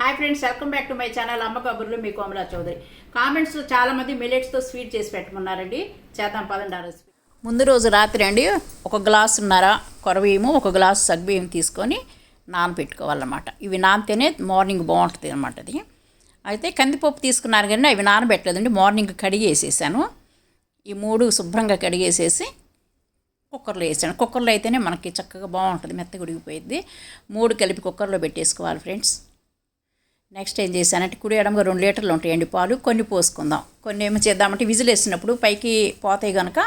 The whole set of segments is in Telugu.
Hi friends, welcome back to my channel అమ్మ కబుర్లు. మీ కోమలా చౌదరి. కామెంట్స్లో చాలామంది మిల్లెట్స్తో స్వీట్ చేసి పెట్టమన్నారండి. చేద్దాం పదండి ఆ రెసిపీ. ముందు రోజు రాత్రి అండి 1 గ్లాసున్నర కొరబియ్యము, 1 గ్లాసు సగ్గుబియ్యం తీసుకొని నానబెట్టుకోవాలన్నమాట. ఇవి నానితేనే మార్నింగ్ బాగుంటుంది అనమాట. అది అయితే కందిపప్పు తీసుకున్నారు కానీ అవి నానబెట్టలేదండి. మార్నింగ్ కడిగేసేసాను. ఈ 3 శుభ్రంగా కడిగేసేసి కుక్కర్లో వేసాను. కుక్కర్లో అయితేనే మనకి చక్కగా బాగుంటుంది, మెత్తగా ఉడికిపోయింది. 3 కలిపి కుక్కర్లో పెట్టేసుకోవాలి ఫ్రెండ్స్. నెక్స్ట్ ఏం చేశానంటే కుడి ఎడమగా 2 లీటర్లు ఉంటాయండి పాలు, కొన్ని పోసుకుందాం. కొన్ని ఏమో చేద్దామంటే విజిల్ వేసినప్పుడు పైకి పోతాయి కనుక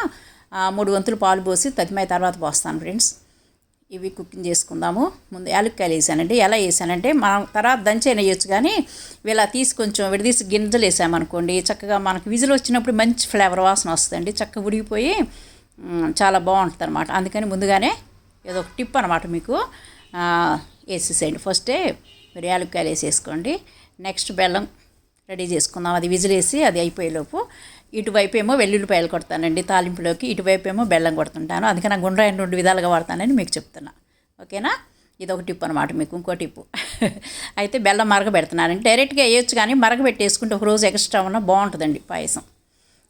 3 వంతులు పాలు పోసి తదిమై తర్వాత పోస్తాను ఫ్రెండ్స్. ఇవి కుకింగ్ చేసుకుందాము. ముందు యాలక్కాయలు వేసానండి. ఎలా వేసానంటే మనం తర్వాత దంచైనా వేయచ్చు, కానీ ఇలా తీసి కొంచెం విడదీసి గింజలు వేసామనుకోండి చక్కగా మనకు విజిల్ వచ్చినప్పుడు మంచి ఫ్లేవర్ వాసన వస్తుందండి. చక్కగా ఉడికిపోయి చాలా బాగుంటుంది అనమాట. అందుకని ముందుగానే ఏదో ఒక టిప్ అనమాట మీకు వేసేసేయండి. ఫస్టే మీరు యాలక్కాయలు వేసేసుకోండి. నెక్స్ట్ బెల్లం రెడీ చేసుకుందాం. అది విజిల్ వేసి అది అయిపోయేలోపు ఇటువైపు ఏమో వెల్లుల్లిపాయలు కొడతానండి తాలింపులోకి, ఇటువైపు ఏమో బెల్లం కొడుతుంటాను. అందుకని నాకు గుండ్రాయిని 2 విధాలుగా వాడతానని మీకు చెప్తున్నా. ఓకేనా? ఇది ఒక టిప్ అనమాట మీకు. ఇంకో టిప్పు అయితే బెల్లం మరగబెడుతున్నానండి. డైరెక్ట్గా వేయొచ్చు, కానీ మరగబెట్టేసుకుంటే ఒక రోజు ఎక్స్ట్రా ఉన్న బాగుంటుందండి పాయసం.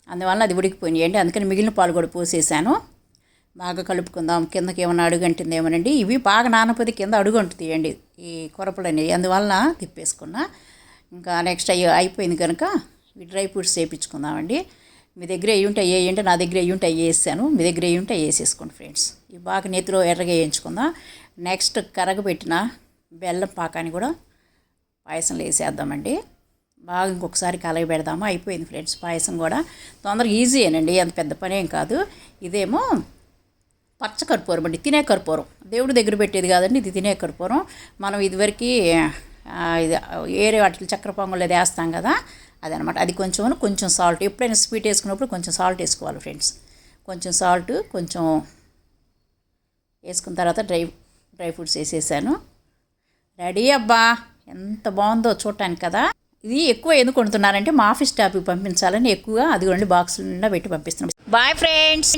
అందువల్ల అది ఉడికిపోయినాయండి. అందుకని మిగిలిన పాలు కూడా పోసేసాను. బాగా కలుపుకుందాం. కిందకి ఏమన్నా అడుగంటుంది ఏమోనండి. ఇవి బాగా నానపోతే కింద అడుగంటుతాయండి ఈ కొరపలని, అందువలన తిప్పేసుకున్నా. ఇంకా నెక్స్ట్ అయిపోయింది కనుక ఈ డ్రై ఫ్రూట్స్ వేయించుకుందామండి. మీ దగ్గర అయ్యి ఉంటే వేయండి, నా దగ్గర అయ్యి ఉంటే అవి వేసాను. మీ దగ్గర అయ్యి ఉంటే వేసేసుకోండి ఫ్రెండ్స్. ఇవి బాగా నేతిలో ఎర్రగా వేయించుకుందాం. నెక్స్ట్ కరగబెట్టిన బెల్లం పాకాన్ని కూడా పాయసంలో వేసేద్దామండి. బాగా ఇంకొకసారి కలగ పెడదాము. అయిపోయింది ఫ్రెండ్స్ పాయసం కూడా. తొందరగా ఈజీయేనండి, అంత పెద్ద పని ఏం కాదు. ఇదేమో పచ్చ కర్పూరం అండి, తినే కర్పూరం. దేవుడి దగ్గర పెట్టేది కాదండి, ఇది తినే కర్పూరం. మనం ఇదివరకు ఇది ఏరే వాటికి చక్కెర పొంగల్ అది వేస్తాం కదా, అదనమాట. అది కొంచెం సాల్ట్, ఎప్పుడైనా స్వీట్ వేసుకున్నప్పుడు కొంచెం సాల్ట్ వేసుకోవాలి ఫ్రెండ్స్. కొంచెం సాల్ట్ కొంచెం వేసుకున్న తర్వాత డ్రై ఫ్రూట్స్ వేసేసాను. రెడీ అబ్బా, ఎంత బాగుందో చూడటానికి కదా. ఇది ఎక్కువ ఎందుకు వండుతున్నానంటే మా ఆఫీస్ స్టాఫ్కి పంపించాలని ఎక్కువగా అదిగోండి బాక్స్ నిండా పెట్టి పంపిస్తున్నాం. Bye friends.